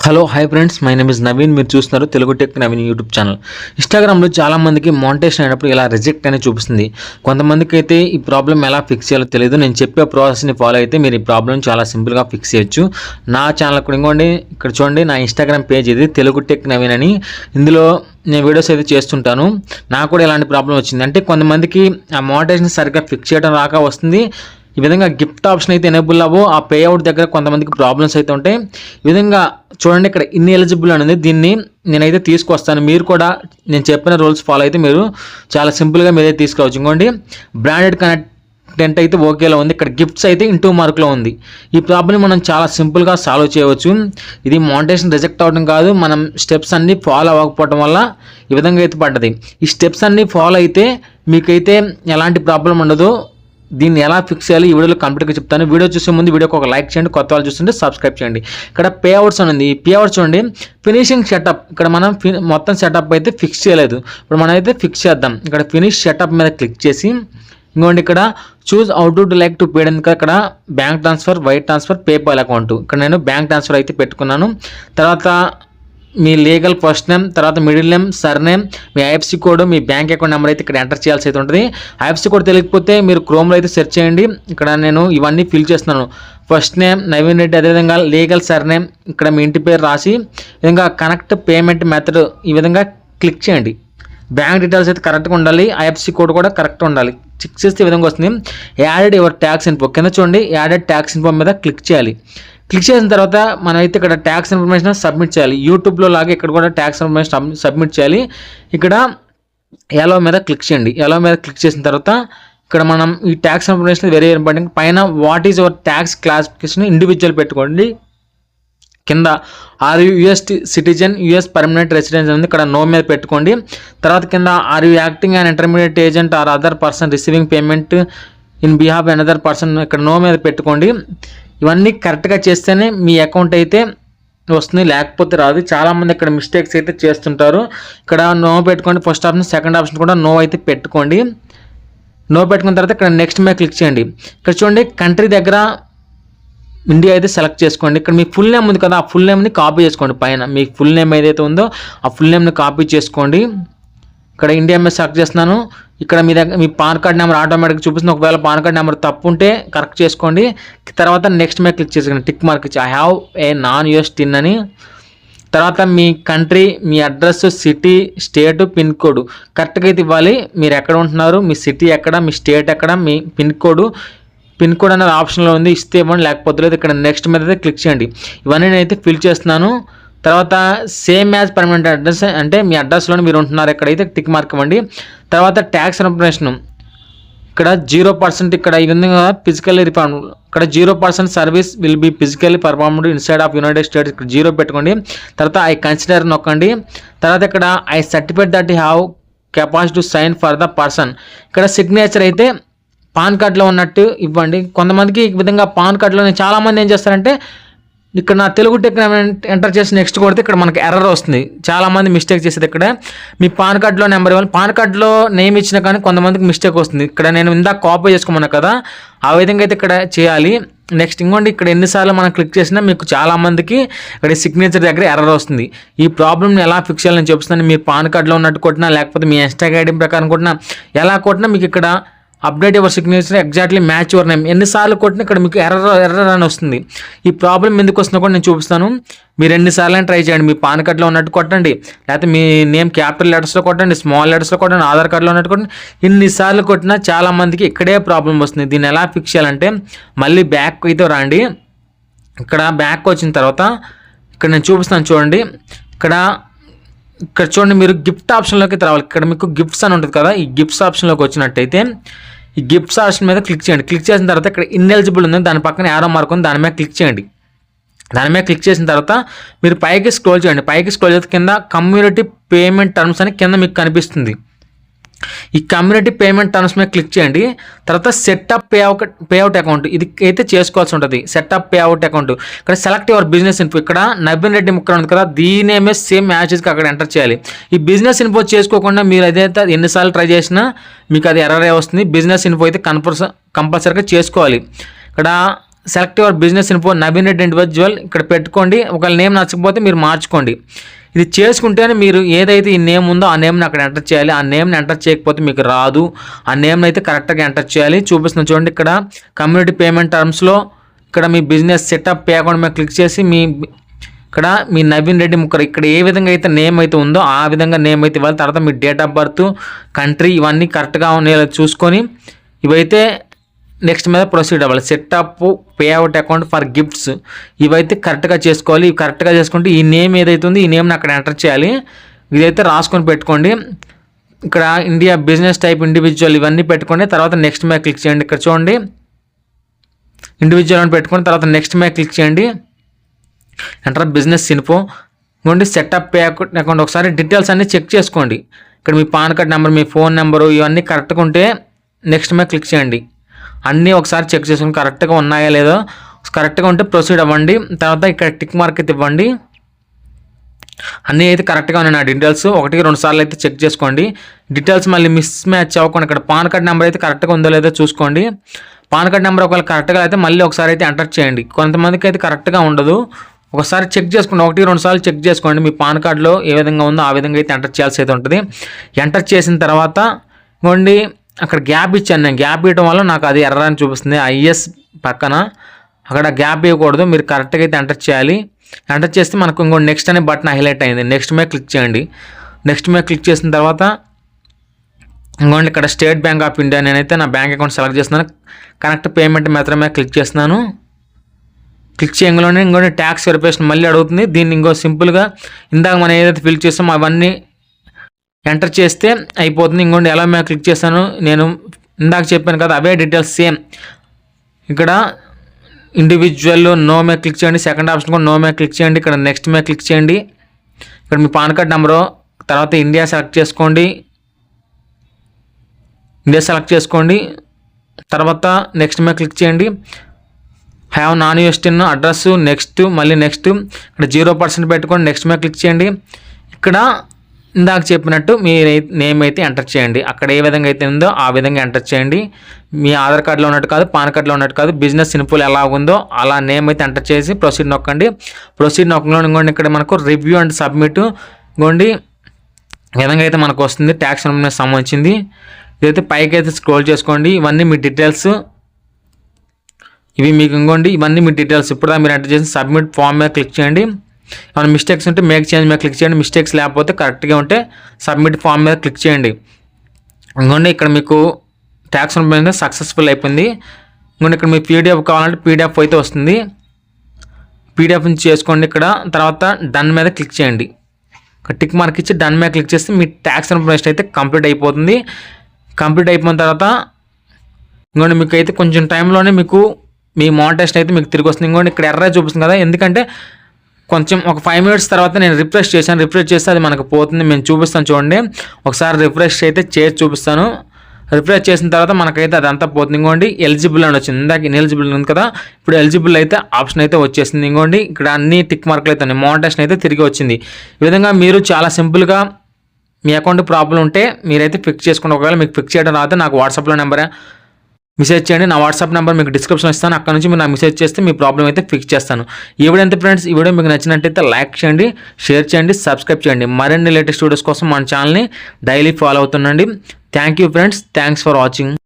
Hello hi friends, my name is Naveen. మీరు చూస్తున్నారు Telugu tech Naveen YouTube channel. ఇన్స్టాగ్రామ్లో చాలామందికి మోనిటైజేషన్ అయినప్పుడు ఇలా రిజెక్ట్ అని చూపిస్తుంది. కొంతమందికి అయితే ఈ ప్రాబ్లం ఎలా ఫిక్స్ చేయాలో తెలియదు. నేను చెప్పే ప్రాసెస్ని ఫాలో అయితే మీరు ఈ ప్రాబ్లం చాలా సింపుల్గా ఫిక్స్ చేయొచ్చు. నా ఛానల్ కూడా ఇంకోండి, ఇక్కడ చూడండి, నా ఇన్స్టాగ్రామ్ పేజ్ ఇది తెలుగు టెక్ నవీన్ అని. ఇందులో నేను వీడియోస్ అయితే చేస్తుంటాను. నాకు కూడా ఇలాంటి ప్రాబ్లం వచ్చింది. అంటే కొంతమందికి ఆ మోనిటైజేషన్ సరిగ్గా ఫిక్స్ చేయడం రాక వస్తుంది. ఈ విధంగా గిఫ్ట్ ఆప్షన్ అయితే ఎనేబుల్ అవ్వవు. ఆ పే అవుట్ దగ్గర కొంతమందికి ప్రాబ్లమ్స్ అయితే ఉంటాయి. ఈ విధంగా చూడండి, ఇక్కడ ఇన్ ఎలిజిబుల్ అనేది దీన్ని నేనైతే తీసుకొస్తాను. మీరు కూడా నేను చెప్పిన రూల్స్ ఫాలో అయితే మీరు చాలా సింపుల్గా మీరైతే తీసుకోవచ్చు. ఇంకోండి, బ్రాండెడ్ కంటెంట్ అయితే ఓకేలో ఉంది. ఇక్కడ గిఫ్ట్స్ అయితే ఇంటూ మార్క్లో ఉంది. ఈ ప్రాబ్లం మనం చాలా సింపుల్గా సాల్వ్ చేయవచ్చు. ఇది మోనిటైజేషన్ రిజెక్ట్ అవ్వడం కాదు, మనం స్టెప్స్ అన్నీ ఫాలో అవ్వకపోవడం వల్ల ఈ విధంగా అయితే పడ్డది. ఈ స్టెప్స్ అన్నీ ఫాలో అయితే మీకైతే ఎలాంటి ప్రాబ్లం ఉండదు. దీన్ని ఎలా ఫిక్స్ చేయాలి ఈ వీడియోలో కంప్లీట్గా చెప్తాను. వీడియో చూసే ముందు వీడియోకి ఒక లైక్ చేయండి, కొత్త వాళ్ళు చూస్తుంటే సబ్స్క్రైబ్ చేయండి. ఇక్కడ పే అవుట్స్ అని ఉంది. ఈ పే అవుట్స్ చూడండి, ఫినిషింగ్ సెటప్. ఇక్కడ మనం మొత్తం సెటప్ అయితే ఫిక్స్ చేయలేదు. ఇప్పుడు మనం అయితే ఫిక్స్ చేద్దాం. ఇక్కడ ఫినిష్ సెటప్ మీద క్లిక్ చేసి ఇంకోండి, ఇక్కడ choose how to like to పేడ్ ఎందుకు ఇక్కడ bank transfer, wire transfer, PayPal account. ఇక్కడ నేను బ్యాంక్ ట్రాన్స్ఫర్ అయితే పెట్టుకున్నాను. తర్వాత మీ లీగల్ ఫస్ట్ నేమ్, తర్వాత మిడిల్ నేమ్, సర్ నేమ్, మీ ఐఎఫ్సి కోడ్, మీ బ్యాంక్ అకౌంట్ నెంబర్ అయితే ఇక్కడ ఎంటర్ చేయాల్సి అయితే ఉంటుంది. ఐఎఫ్సి కోడ్ తెలియకపోతే మీరు క్రోమ్లో అయితే సెర్చ్ చేయండి. ఇక్కడ నేను ఇవన్నీ ఫిల్ చేస్తున్నాను. ఫస్ట్ నేమ్ నవీన్ రెడ్డి, అదేవిధంగా లీగల్ సర్ నేమ్, ఇక్కడ మీ ఇంటి పేరు రాసి ఈ విధంగా కనెక్ట్ పేమెంట్ మెథడ్ ఈ విధంగా క్లిక్ చేయండి. బ్యాంక్ డీటెయిల్స్ అయితే కరెక్ట్గా ఉండాలి, ఐఎఫ్సి కోడ్ కూడా కరెక్ట్గా ఉండాలి. చెక్ చేస్తే ఈ విధంగా వస్తుంది. యాడెడ్ యువర్ ట్యాక్స్ ఇన్ఫో కింద చూడండి, యాడెడ్ ట్యాక్స్ ఇన్ఫో మీద క్లిక్ చేయాలి. క్లిక్ చేసిన తర్వాత మనం అయితే ఇక్కడ ట్యాక్స్ ఇన్ఫర్మేషన్ సబ్మిట్ చేయాలి. యూట్యూబ్లో లాగా ఇక్కడ కూడా ట్యాక్స్ ఇన్ఫర్మేషన్ సబ్మిట్ చేయాలి. ఇక్కడ ఎలో మీద క్లిక్ చేయండి. ఎలో మీద క్లిక్ చేసిన తర్వాత ఇక్కడ మనం ఈ ట్యాక్స్ ఇన్ఫర్మేషన్ వెరీ ఇంపార్టెంట్. పైన what is your tax classification individual పెట్టుకోండి. కింద are you US citizen, US permanent residence ఉంది, ఇక్కడ నో మీద పెట్టుకోండి. తర్వాత కింద are you acting and intermediate agent or other person receiving payment in behalf another person, ఇక్కడ నో మీద పెట్టుకోండి. ఇవన్నీ కరెక్ట్గా చేస్తేనే మీ అకౌంట్ అయితే వస్తుంది, లేకపోతే రాదు. చాలామంది ఇక్కడ మిస్టేక్స్ అయితే చేస్తుంటారు. ఇక్కడ నో పెట్టుకోండి ఫస్ట్ ఆప్షన్, సెకండ్ ఆప్షన్ కూడా నో అయితే పెట్టుకోండి. నో పెట్టుకున్న తర్వాత ఇక్కడ నెక్స్ట్ మీద క్లిక్ చేయండి. ఇక్కడ చూడండి, కంట్రీ దగ్గర ఇండియా అయితే సెలెక్ట్ చేసుకోండి. ఇక్కడ మీ ఫుల్ నేమ్ ఉంది కదా, ఆ ఫుల్ నేమ్ని కాపీ చేసుకోండి. పైన మీ ఫుల్ నేమ్ ఏదైతే ఉందో ఆ ఫుల్ నేమ్ని కాపీ చేసుకోండి. ఇక్కడ ఇండియా మీద సెలెక్ట్ చేస్తున్నాను. ఇక్కడ మీ దగ్గర మీ పాన్ కార్డ్ నెంబర్ ఆటోమేటిక్గా చూపిస్తుంది. ఒకవేళ పాన్ కార్డ్ నెంబర్ తప్పు ఉంటే కరెక్ట్ చేసుకోండి. తర్వాత నెక్స్ట్ మీద క్లిక్ చేసుకోండి, టిక్ మార్క్ ఇచ్చి I have a non US TIN అని. తర్వాత మీ కంట్రీ, మీ address, city, state, pin code కరెక్ట్గా అయితే ఇవ్వాలి. మీరు ఎక్కడ ఉంటున్నారు, మీ సిటీ ఎక్కడ, మీ స్టేట్ ఎక్కడ, మీ పిన్ కోడ్ అనేది ఆప్షన్లో ఉంది, ఇస్తే ఇవ్వండి, లేకపోతే లేదు. ఇక్కడ నెక్స్ట్ మీద అయితే క్లిక్ చేయండి. ఇవన్నీ నేనైతే ఫిల్ చేస్తున్నాను. తర్వాత సేమ్ యాజ్ పర్మనెంట్ అడ్రస్, అంటే మీ అడ్రస్లోనే మీరు ఉంటున్నారు, ఎక్కడైతే టిక్ మార్క్ ఇవ్వండి. తర్వాత ట్యాక్స్ ఇన్ఫర్మేషన్ ఇక్కడ 0%, ఇక్కడ ఈ విధంగా ఫిజికల్లీ రిఫార్మ్, ఇక్కడ 0% service will be physically performed inside of United States, ఇక్కడ 0 పెట్టుకోండి. తర్వాత ఐ కన్సిడర్ నొక్కండి. తర్వాత ఇక్కడ I certificate that have capacity to sign for the person, ఇక్కడ సిగ్నేచర్ అయితే పాన్ కార్డులో ఉన్నట్టు ఇవ్వండి. కొంతమందికి ఈ విధంగా పాన్ కార్డులో చాలామంది ఏం చేస్తారంటే ఇక్కడ నా తెలుగు టెక్ ఎంటర్ చేసి నెక్స్ట్ కొడితే ఇక్కడ మనకి ఎర్రర్ వస్తుంది. చాలామంది మిస్టేక్ చేసేది ఇక్కడ మీ పాన్ కార్డులో నెంబర్ ఇవ్వాలి. పాన్ కార్డులో నేమ్ ఇచ్చినా కానీ కొంతమందికి మిస్టేక్ వస్తుంది. ఇక్కడ నేను ఇందాక కాపీ చేసుకోమన్నా కదా, ఆ విధంగా అయితే ఇక్కడ చేయాలి. నెక్స్ట్ ఇంకోండి, ఇక్కడ ఎన్నిసార్లు మనం క్లిక్ చేసినా మీకు చాలామందికి ఇక్కడ సిగ్నేచర్ దగ్గర ఎర్రర్ వస్తుంది. ఈ ప్రాబ్లమ్ని ఎలా ఫిక్స్ చేయాలని చూపిస్తాను. మీరు పాన్ కార్డులో ఉన్నట్టు కొట్టినా, లేకపోతే మీ ఇన్స్టా ఐడి ప్రకారం కొట్టినా, ఎలా కొట్టినా మీకు ఇక్కడ update your signature exactly match your name ఎన్నిసార్లు కొట్టినా ఇక్కడ మీకు ఎర్రర్ అని వస్తుంది. ఈ ప్రాబ్లం ఎందుకు వస్తుందో కూడా నేను చూపిస్తాను. మీరు ఎన్నిసార్లు ట్రై చేయండి. మీ పాన్ కార్డులో ఉన్నట్టు కొట్టండి, లేకపోతే మీ నేమ్ క్యాపిటల్ లెటర్స్లో కొట్టండి, స్మాల్ లెటర్స్లో కొట్టండి, ఆధార్ కార్డులో ఉన్నట్టు కొట్టండి. ఎన్నిసార్లు కొట్టినా చాలామందికి ఇక్కడే ప్రాబ్లం వస్తుంది. దీన్ని ఎలా ఫిక్స్ చేయాలంటే మళ్ళీ బ్యాక్ అయితే రండి. ఇక్కడ బ్యాక్ వచ్చిన తర్వాత ఇక్కడ నేను చూపిస్తాను చూడండి. ఇక్కడ చూడండి, మీరు గిఫ్ట్ ఆప్షన్లోకి రావాలి. ఇక్కడ మీకు గిఫ్ట్స్ అని ఉంటుంది కదా, ఈ గిఫ్ట్స్ ఆప్షన్లోకి వచ్చినట్టయితే ఈ గిఫ్ట్స్ ఆప్షన్ మీద క్లిక్ చేయండి. క్లిక్ చేసిన తర్వాత ఇక్కడ ఇన్ఎలిజిబుల్ ఉంది, దాని పక్కన యారో మార్క్ ఉంది, దాని మీద క్లిక్ చేయండి. దాని మీద క్లిక్ చేసిన తర్వాత మీరు పైకి స్క్రోల్ చేయండి. పైకి స్క్రోల్ చేస్తే కింద కమ్యూనిటీ పేమెంట్ టర్మ్స్ అని కింద మీకు కనిపిస్తుంది. ఈ కమ్యూనిటీ పేమెంట్ టర్మ్స్ మీద క్లిక్ చేయండి. తర్వాత సెటప్ పేఅవుట్ అకౌంట్ ఇది అయితే చేసుకోవాల్సి ఉంటుంది. సెటప్ పేఅవుట్ అకౌంట్ ఇక్కడ సెలెక్ట్ యువర్ బిజినెస్ ఇన్ఫో, ఇక్కడ నవీన్ రెడ్డి ముక్క ఉంది కదా, దీనేమే సేమ్ మ్యాచెస్కి అక్కడ ఎంటర్ చేయాలి. ఈ బిజినెస్ ఇన్ఫో చేసుకోకుండా మీరు అదైతే ఎన్నిసార్లు ట్రై చేసినా మీకు అది ఎర్రరే వస్తుంది. బిజినెస్ ఇన్ఫో అయితే కంపల్సరీగా చేసుకోవాలి. ఇక్కడ select your business info Naveen Reddy individual ఇక్కడ పెట్టుకోండి. ఒకవేళ నేమ్ నచ్చకపోతే మీరు మార్చుకోండి. ఇది చేసుకుంటేనే మీరు ఏదైతే ఈ నేమ్ ఉందో ఆ నేమ్ని అక్కడ ఎంటర్ చేయాలి. ఆ నేమ్ని ఎంటర్ చేయకపోతే మీకు రాదు. ఆ నేమ్ని అయితే కరెక్ట్గా ఎంటర్ చేయాలి. చూపిస్తున్న చూడండి, ఇక్కడ కమ్యూనిటీ పేమెంట్ టర్మ్స్లో ఇక్కడ మీ బిజినెస్ సెటప్ పే అకౌంట్ మీద క్లిక్ చేసి ఇక్కడ మీ నవీన్ రెడ్డి ముక్కర్ ఇక్కడ ఏ విధంగా అయితే నేమ్ అయితే ఉందో ఆ విధంగా నేమ్ అయితే ఇవ్వాలి. తర్వాత మీ డేట్ ఆఫ్ బర్త్, కంట్రీ ఇవన్నీ కరెక్ట్గా ఉండేలా చూసుకొని ఇవైతే నెక్స్ట్ మీద ప్రొసీడ్ అవ్వాలి. Setup pay out account for gifts ఇవైతే కరెక్ట్గా చేసుకోవాలి. ఇవి కరెక్ట్గా చేసుకుంటే ఈ నేమ్ ఏదైతే ఉందో ఈ నేమ్ని అక్కడ ఎంటర్ చేయాలి. ఇదైతే రాసుకొని పెట్టుకోండి. ఇక్కడ ఇండియా బిజినెస్ టైప్ ఇండివిజువల్ ఇవన్నీ పెట్టుకోండి. తర్వాత నెక్స్ట్ మీద క్లిక్ చేయండి. ఇక్కడ చూడండి ఇండివిజువల్ అని పెట్టుకోండి. తర్వాత నెక్స్ట్ మీద క్లిక్ చేయండి. ఎంటర్ బిజినెస్ ఇన్ఫో ఇవ్వండి. సెటప్ పే అకౌంట్ ఒకసారి డీటెయిల్స్ అన్నీ చెక్ చేసుకోండి. ఇక్కడ మీ పాన్ కార్డ్ నెంబర్, మీ ఫోన్ నెంబరు ఇవన్నీ కరెక్ట్గా ఉంటే నెక్స్ట్ మీద క్లిక్ చేయండి. అన్నీ ఒకసారి చెక్ చేసుకుని కరెక్ట్గా ఉన్నాయా లేదో, కరెక్ట్గా ఉంటే ప్రొసీడ్ అవ్వండి. తర్వాత ఇక్కడ టిక్ మార్క్ అయితే ఇవ్వండి. అన్నీ అయితే కరెక్ట్గా ఉన్నాయి నా డీటెయిల్స్. 1-2 సార్లు అయితే చెక్ చేసుకోండి. డీటెయిల్స్ మళ్ళీ మిస్ మ్యాచ్ అవ్వకుండా ఇక్కడ పాన్ కార్డ్ నెంబర్ అయితే కరెక్ట్గా ఉందో లేదో చూసుకోండి. పాన్ కార్డ్ నెంబర్ ఒకవేళ కరెక్ట్గా అయితే మళ్ళీ ఒకసారి అయితే ఎంటర్ చేయండి. కొంతమందికి అయితే కరెక్ట్గా ఉండదు. ఒకసారి చెక్ చేసుకోండి. 1-2 సార్లు చెక్ చేసుకోండి. మీ పాన్ కార్డులో ఏ విధంగా ఉందో ఆ విధంగా అయితే ఎంటర్ చేయాల్సి అయితే ఉంటుంది. ఎంటర్ చేసిన తర్వాత ఇవ్వండి అక్కడ గ్యాప్ ఇచ్చాను. నేను గ్యాప్ ఇవ్వడం వల్ల నాకు అది ఎర్ర అని చూపిస్తుంది. ఐఎస్ పక్కన అక్కడ గ్యాప్ ఇవ్వకూడదు. మీరు కరెక్ట్గా అయితే ఎంటర్ చేయాలి. ఎంటర్ చేస్తే మనకు ఇంకో నెక్స్ట్ అనే బటన్ హైలైట్ అయింది. నెక్స్ట్ మీద క్లిక్ చేయండి. నెక్స్ట్ మీద క్లిక్ చేసిన తర్వాత ఇంకోండి ఇక్కడ స్టేట్ బ్యాంక్ ఆఫ్ ఇండియా నేనైతే నా బ్యాంక్ అకౌంట్ సెలెక్ట్ చేస్తున్నాను. కనెక్ట్ పేమెంట్ మెథడ్ మీద క్లిక్ చేస్తున్నాను. క్లిక్ చేయగానే ఇంకోటి ట్యాక్స్ వెరిఫికేషన్ మళ్ళీ అడుగుతుంది. దీన్ని ఇంకో సింపుల్గా ఇందాక మనం ఏదైతే ఫిల్ చేస్తామో అవన్నీ ఎంటర్ చేస్తే అయిపోతుంది. ఇంకోటి ఎలా మీద క్లిక్ చేస్తాను, నేను ఇందాక చెప్పాను కదా అవే డీటెయిల్స్ సేమ్. ఇక్కడ ఇండివిజువల్ నో మీద క్లిక్ చేయండి. సెకండ్ ఆప్షన్ కూడా నో మీద క్లిక్ చేయండి. ఇక్కడ నెక్స్ట్ మీద క్లిక్ చేయండి. ఇక్కడ మీ పాన్ కార్డ్ నెంబరు, తర్వాత ఇండియా సెలెక్ట్ చేసుకోండి. తర్వాత నెక్స్ట్ మీద క్లిక్ చేయండి. హ్యావ్ నాన్ యూఎస్టీన్ అడ్రస్ నెక్స్ట్, మళ్ళీ నెక్స్ట్ ఇక్కడ 0% పెట్టుకోండి. నెక్స్ట్ మీద క్లిక్ చేయండి. ఇక్కడ ఇందాక చెప్పినట్టు మీ నేమ్ అయితే ఎంటర్ చేయండి. అక్కడ ఏ విధంగా అయితే ఉందో ఆ విధంగా ఎంటర్ చేయండి. మీ ఆధార్ కార్డులో ఉన్నట్టు కాదు, పాన్ కార్డులో ఉన్నట్టు కాదు, బిజినెస్ ఇన్ఫోలో ఎలా ఉందో అలా నేమ్ అయితే ఎంటర్ చేసి ప్రొసీడ్ నొక్కండి. ప్రొసీడ్ నొక్కలో ఇంకోండి ఇక్కడ మనకు రివ్యూ అండ్ సబ్మిట్ ఇంకోండి విధంగా అయితే మనకు వస్తుంది. ట్యాక్స్ సంబంధించింది ఇదైతే పైకి అయితే స్క్రోల్ చేసుకోండి. ఇవన్నీ మీ డీటెయిల్స్, ఇవి మీకు ఇంకోండి ఇవన్నీ మీ డీటెయిల్స్. ఇప్పుడు మీరు ఎంటర్ చేసి సబ్మిట్ ఫామ్ మీద క్లిక్ చేయండి. ఏమైనా మిస్టేక్స్ ఉంటే మేక్ చేంజ్ మీద క్లిక్ చేయండి. మిస్టేక్స్ లేకపోతే కరెక్ట్గా ఉంటే సబ్మిట్ ఫామ్ మీద క్లిక్ చేయండి. ఇంకోండి ఇక్కడ మీకు ట్యాక్స్ మీద సక్సెస్ఫుల్ అయిపోయింది. ఇంకోండి ఇక్కడ మీ పీడిఎఫ్ కావాలంటే పీడిఎఫ్ అయితే వస్తుంది. పీడిఎఫ్ నుంచి చేసుకోండి. ఇక్కడ తర్వాత డన్ మీద క్లిక్ చేయండి. టిక్ మార్క్ ఇచ్చి డన్ మీద క్లిక్ చేస్తే మీ ట్యాక్స్ ఇన్ఫర్మేషన్ అయితే కంప్లీట్ అయిపోతుంది. కంప్లీట్ అయిపోయిన తర్వాత ఇంకోండి మీకు అయితే కొంచెం టైంలోనే మీకు మీ మానిటైజేషన్ అయితే మీకు తిరిగి వస్తుంది. ఇంకోండి ఇక్కడ ఎర్ర చూపిస్తుంది కదా, ఎందుకంటే కొంచెం ఒక 5 మినిట్స్ తర్వాత నేను రిఫ్రెష్ చేశాను. రిఫ్రెష్ చేస్తే అది మనకు పోతుంది. మేము చూపిస్తాను చూడండి. ఒకసారి రిఫ్రెష్ అయితే చేసి చూపిస్తాను. రిఫ్రెష్ చేసిన తర్వాత మనకైతే అదంతా పోతుంది. ఇంకోండి ఎలిజిబుల్ అని వచ్చింది. ఇందాక ఇన్ఎలిజిబుల్ ఉంది కదా, ఇప్పుడు ఎలిజిబుల్ అయితే ఆప్షన్ అయితే వచ్చేసింది. ఇంకోండి ఇక్కడ అన్ని టిక్ మార్కులు అయితే ఉన్నాయి. మానిటైజేషన్ అయితే తిరిగి వచ్చింది. ఈ విధంగా మీరు చాలా సింపుల్గా మీ అకౌంట్ ప్రాబ్లం ఉంటే మీరైతే ఫిక్స్ చేసుకోండి. ఒకవేళ మీకు ఫిక్స్ చేయడం రాతే నాకు వాట్సాప్లో నెంబర్ మెసేజ్ చేయండి. నా వాట్సాప్ నెంబర్ మీకు డిస్క్రిప్షన్ ఇస్తాను. అక్కడ నుంచి మీరు నాకు మెసేజ్ చేస్తే మీ ప్రాబ్లం అయితే ఫిక్స్ చేస్తాను. ఈ వీడియో ఎంత ఫ్రెండ్స్, ఈ వీడియో మీకు నచ్చినట్టయితే లైక్ చేయండి, షేర్ చేయండి, సబ్స్క్రైబ్ చేయండి. మరిన్ని లేటెస్ట్ వీడియోస్ కోసం మన ఛానల్ని డైలీ ఫాలో అవుతుండండి. Thank you friends, thanks for watching.